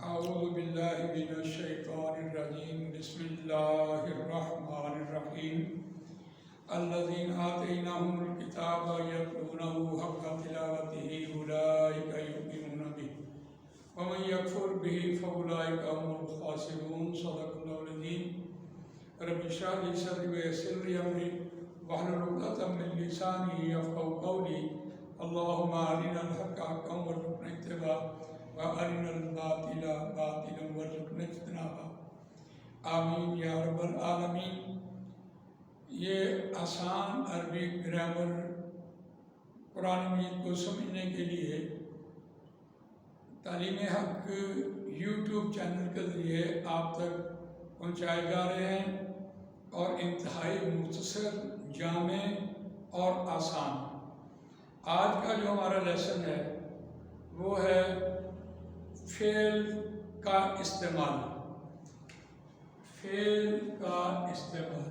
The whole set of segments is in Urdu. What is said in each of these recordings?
اعوذ باللہ من الشیطان الرجیم بسم اللہ الرحمن الرحیم الذین آتیناہم الکتاب یتلونہ حق تلاوتہ اولئک یؤمنون بہ ومن یکفر بہ فاولئک هم الخاسرون صدق اللہ العظیم رب اشرح لی صدری ویسر لی امری واحلل عقدۃ من لسانی یفقہوا قولی اللہم ارنا الحق حقا وارزقنا اتباعہ وَأَرِنَا الْبَاطِلَ بَاطِلًا وَارْزُقْنَا اجْتِنَابَهُ آمین یا رب العالمین۔ یہ آسان عربی گرامر قرآن مجید کو سمجھنے کے لیے تعلیم حق یوٹیوب چینل کے ذریعے آپ تک پہنچائے جا رہے ہیں اور انتہائی مختصر، جامع اور آسان۔ آج کا جو ہمارا لیسن ہے وہ ہے فعل کا استعمال۔ فعل کا استعمال۔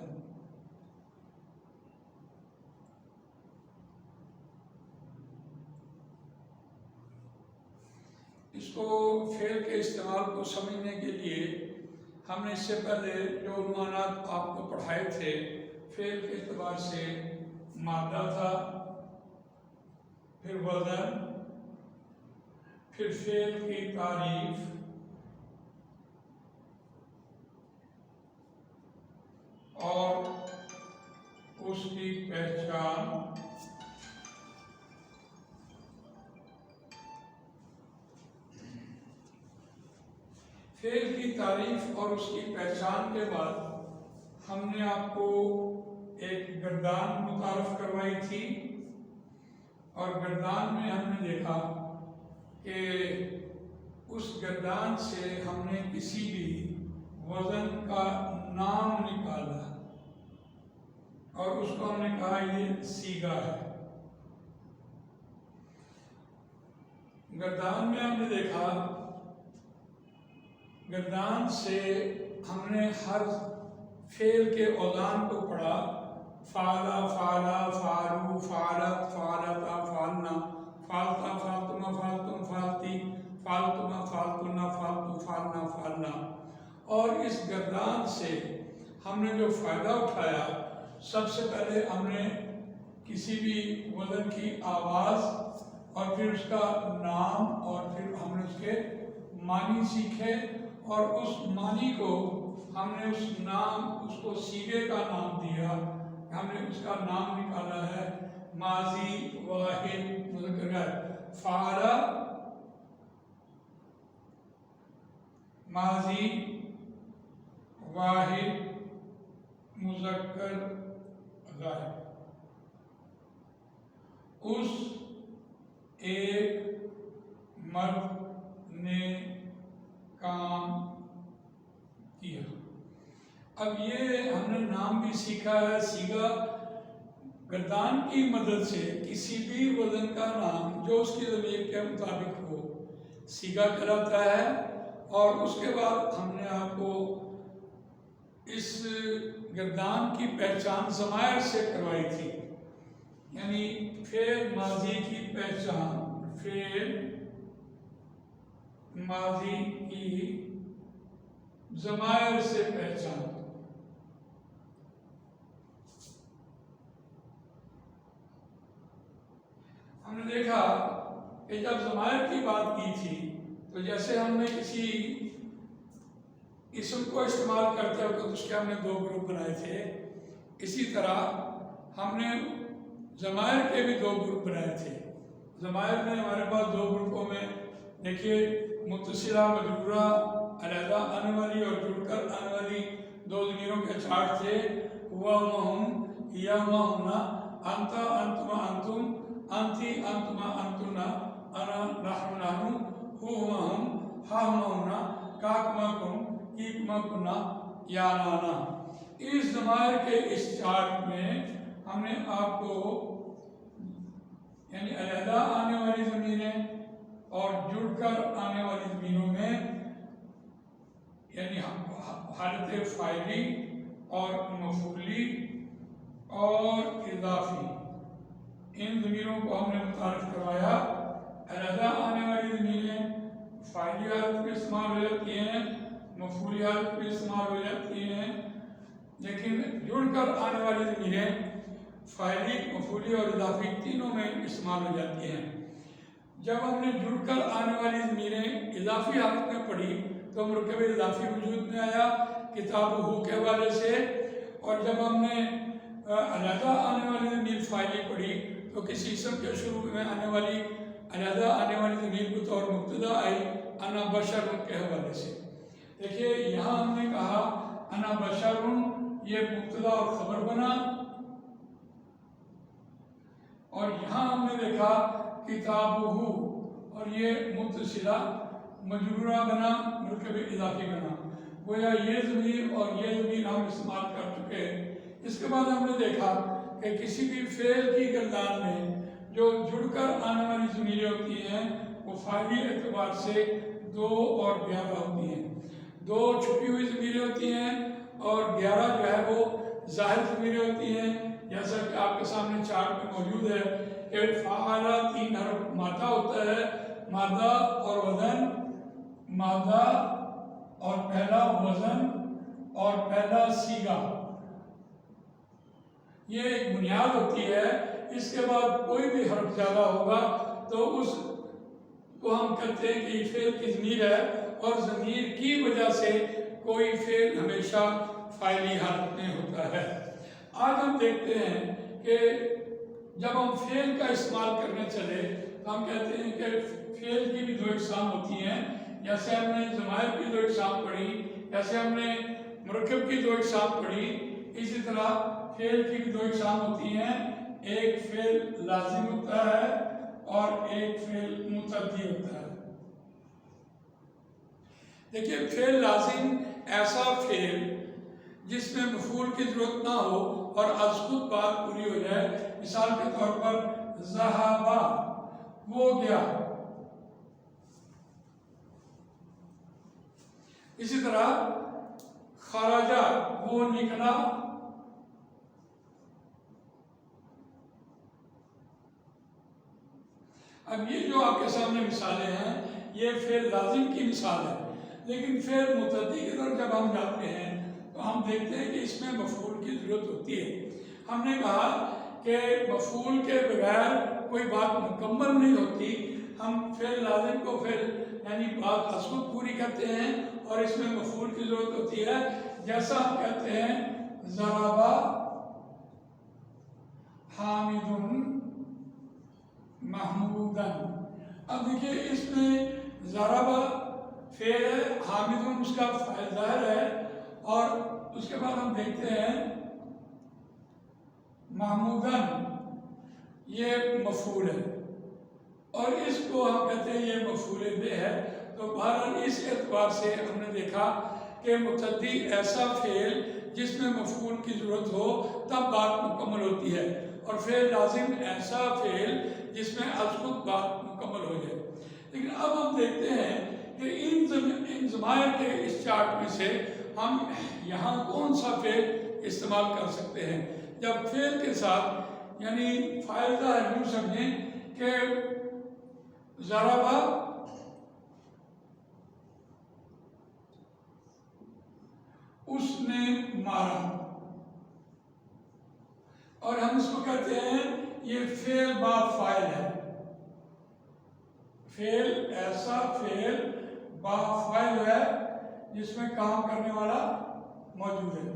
اس کو فعل کے استعمال کو سمجھنے کے لیے ہم نے اس سے پہلے جو عنوانات آپ کو پڑھائے تھے، فعل کے اعتبار سے مادہ تھا، پھر وزن، پھر فعل کی تعریف، اور اس کی پہچان، فعل کی تعریف اور اس کی پہچان کے بعد ہم نے آپ کو ایک گردان متعارف کروائی تھی، اور گردان میں ہم نے دیکھا کہ اس گردان سے ہم نے کسی بھی وزن کا نام نکالا اور اس کو ہم نے کہا یہ سیگا ہے۔ گردان میں ہم نے دیکھا، گردان سے ہم نے ہر فعل کے اوزان کو پڑھا، فعلا، فعلا، فعلو، فعلت، فعلتا، فعلنا، فعلتا، فعلتما، فعلتم، فعلتی، فعلتما، فعلتنا، فعلتو، فعلنا، فعلنا۔ اور اس گردان سے ہم نے جو فائدہ اٹھایا، سب سے پہلے ہم نے کسی بھی وزن کی آواز اور پھر اس کا نام اور پھر ہم نے اس کے معنی سیکھے، اور اس معنی کو ہم نے اس نام، اس کو سیغے کا نام دیا۔ ہم نے اس کا نام نکالا ہے ماضی واحد مذکر ہے، فعل ماضی واحد مذکر غائب۔ اس ایک مرد نے کام کیا۔ اب یہ ہم نے نام بھی سیکھا ہے، سیگا۔ گردان کی مدد سے کسی بھی وزن کا نام جو اس کی ضمیر کے مطابق ہو سیگا کہلاتا ہے۔ اور اس کے بعد ہم نے آپ کو اس گردان کی پہچان ضمائر سے کروائی تھی، یعنی فعل ماضی کی پہچان، فعل ماضی کی ضمائر سے پہچان۔ ہم نے دیکھا کہ جب ضمائر کی بات کی تھی تو جیسے ہم نے کسی اسم کو استعمال کرتے وقت اس کے ہم نے دو گروپ بنائے تھے، اسی طرح ہم نے ضمائر کے بھی دو گروپ بنائے تھے۔ ضمائر میں ہمارے پاس دو گروپوں میں دیکھیے متصلہ، مجرورہ، علیحدہ آنے والی اور جڑ کر آنے والی دو ضمیروں کے چارٹ تھے، ہوا، ہم، یا، ہنا، انتا، انتما، انتم، انتی، انتما، انتنا، انا، نحن، نحن، ہم، ہنا، کاکما، کم، کیکما، کنا، یا، نانا۔ اس ضمائر کے اس چارٹ میں ہم نے آپ کو یعنی علیحدہ آنے والی ضمیریں اور جڑ کر آنے والی ضمیروں میں یعنی حالت فاعلی اور مفعولی اور اضافی، ان ضمیروں کو ہم نے متعارف کروایا۔ علیحدہ آنے والی ضمیریں فاعلی حالت میں استعمال ہو جاتی ہیں، مفعولی حالت میں استعمال ہو جاتی ہیں، لیکن جڑ کر آنے والی ضمیریں فاعلی، مفعولی اور اضافی تینوں میں استعمال ہو جاتی ہیں۔ جب ہم نے جڑ کر آنے والی ضمیریں اضافی حالت میں پڑھی تو مرکب اضافی وجود میں آیا کتاب ہو کے حوالے سے، اور جب ہم نے علیحدہ آنے والی ضمیر فاعلی پڑھی تو کسی اسم کے شروع میں آنے والی علیحدہ آنے والی ضمیر کو طور مبتدا آئی انا بشر کے حوالے سے۔ دیکھیے یہاں ہم نے کہا انا بشر، یہ مبتدا اور خبر بنا، اور یہاں ہم نے دیکھا کتابہ، اور یہ متصلہ مجرورہ بنا، مرکب اضافی بنا، گویا یہ ضمیر اور یہ ضمیر ہم استعمال کر چکے ہیں۔ اس کے بعد ہم نے دیکھا کہ کسی بھی فعل کی گردان میں جو جڑ کر آنے والی ضمیریں ہوتی ہیں وہ فاعلی اعتبار سے 2 اور 11 ہوتی ہیں۔ 2 چھپی ہوئی ضمیریں ہوتی ہیں اور 11 جو ہے وہ ظاہر ضمیریں ہوتی ہیں، جیسا کہ آپ کے سامنے چارٹ میں موجود ہے کہ فعال 3 حرف مادہ ہوتا ہے، مادہ اور وزن، مادہ اور پہلا وزن اور پہلا سیگا، یہ ایک بنیاد ہوتی ہے۔ اس کے بعد کوئی بھی حرف زیادہ ہوگا تو اس کو ہم کہتے ہیں کہ یہ فعل کی ضمیر ہے، اور ضمیر کی وجہ سے کوئی فعل ہمیشہ فاعلی حالت میں ہوتا ہے۔ آج ہم دیکھتے ہیں کہ جب ہم فعل کا استعمال کرنے چلے تو ہم کہتے ہیں کہ فعل کی بھی 2 اقسام ہوتی ہیں، جیسے ہم نے ضمائر کی 2 اقسام پڑھی، جیسے ہم نے مرکب کی 2 اقسام پڑھی، اسی طرح فعل کی بھی 2 اقسام ہوتی ہیں، ایک فعل لازم ہوتا ہے اور ایک فعل متعدی ہوتا ہے۔ دیکھیے فعل لازم ایسا فعل جس میں مفعول کی ضرورت نہ ہو اور از خود بات پوری ہو جائے، مثال کے طور پر ذہبا، وہ گیا، اسی طرح خرجا، وہ نکلا، اب یہ جو آپ کے سامنے مثالیں ہیں یہ فعل لازم کی مثال ہے، لیکن فعل متعدی کی طرف جب ہم جاتے ہیں تو ہم دیکھتے ہیں کہ اس میں مفعول کی ضرورت ہوتی ہے۔ ہم نے کہا کہ مفعول کے بغیر کوئی بات مکمل نہیں ہوتی، ہم فعل لازم کو فعل یعنی بات از خود پوری کرتے ہیں اور اس میں مفعول کی ضرورت ہوتی ہے، جیسا ہم کہتے ہیں ضربا حامد محمودن۔ اب دیکھیے اس میں ضربا فعل ہے، حامد اس کا فاعل ظاہر ہے، اور اس کے بعد ہم دیکھتے ہیں محمودن یہ مفعول ہے، اور اس کو ہم کہتے ہیں یہ مفعول بہ ہے۔ تو بہرحال اس اعتبار سے ہم نے دیکھا کہ متعدی ایسا فعل جس میں مفعول کی ضرورت ہو تب بات مکمل ہوتی ہے، اور فعل لازم ایسا فعل جس میں از خود بات مکمل ہو جائے۔ لیکن اب ہم دیکھتے ہیں کہ ان ضمائر کے اس چارٹ میں سے ہم یہاں کون سا فعل استعمال کر سکتے ہیں جب فعل کے ساتھ یعنی فاعل ظاہر یوں سمجھیں کہ ضربا اس نے مارا، اور ہم اس کو کہتے ہیں یہ فعل با فاعل ہے، فعل ایسا فعل با فاعل ہے جس میں کام کرنے والا موجود ہے۔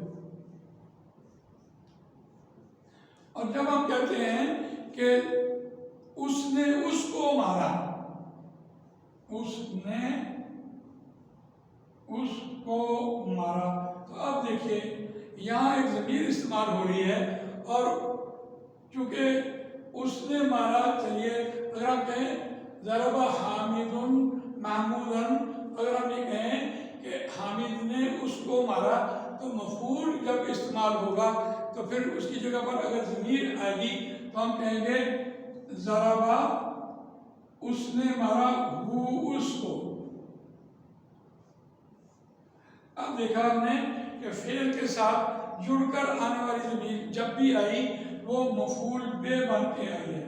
اور جب ہم کہتے ہیں کہ اس نے اس کو مارا، اس نے اس کو مارا، تو اب دیکھیے یہاں ایک ضمیر استعمال ہو رہی ہے، اور چونکہ اس نے مارا، چلیے اگر ہم کہیں ضرب حامد محمودن، اگر ہم یہ کہیں کہ حامد نے اس کو مارا تو مفعول جب استعمال ہوگا تو پھر اس کی جگہ پر اگر ضمیر آئے گی تو ہم کہیں گے ضربا اس نے مارا ہو اس کو۔ اب دیکھا ہم نے کہ فعل کے ساتھ جڑ کر آنے والی ضمیر جب بھی آئی وہ مفعول بہ بن کے آئی ہے۔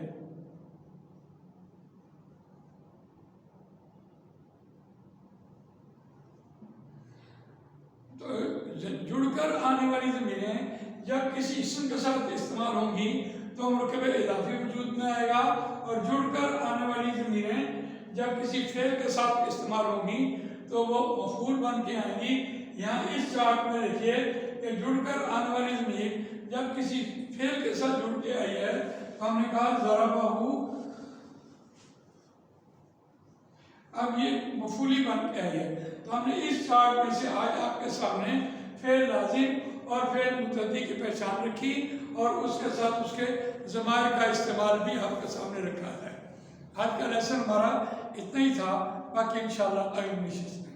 جڑ کر آنے والی ضمیریں جب کسی اسم کے ساتھ استعمال ہوں گی تو مرکب اضافی وجود میں آئے گا، اور جڑ کر آنے والی ضمیریں جب کسی فعل کے ساتھ استعمال ہوں گی تو وہ مفعول بن کے آئیں گی۔ یہاں اس چارٹ میں دیکھیے کہ جڑ کر آنے والی ضمیر جب کسی فعل کے ساتھ جڑ کے آئی ہے تو ہم نے کہا ضربہ، اب یہ مفعولی بن کے آئی ہے۔ تو ہم نے اس چارٹ میں سے آج آپ کے سامنے فعل لازم اور فعل متعدی کی پہچان رکھی، اور اس کے ساتھ اس کے ضمائر کا استعمال بھی آپ کے سامنے رکھا ہے۔ آج کا لیسن ہمارا اتنا ہی تھا، باقی انشاءاللہ اگلی نشست میں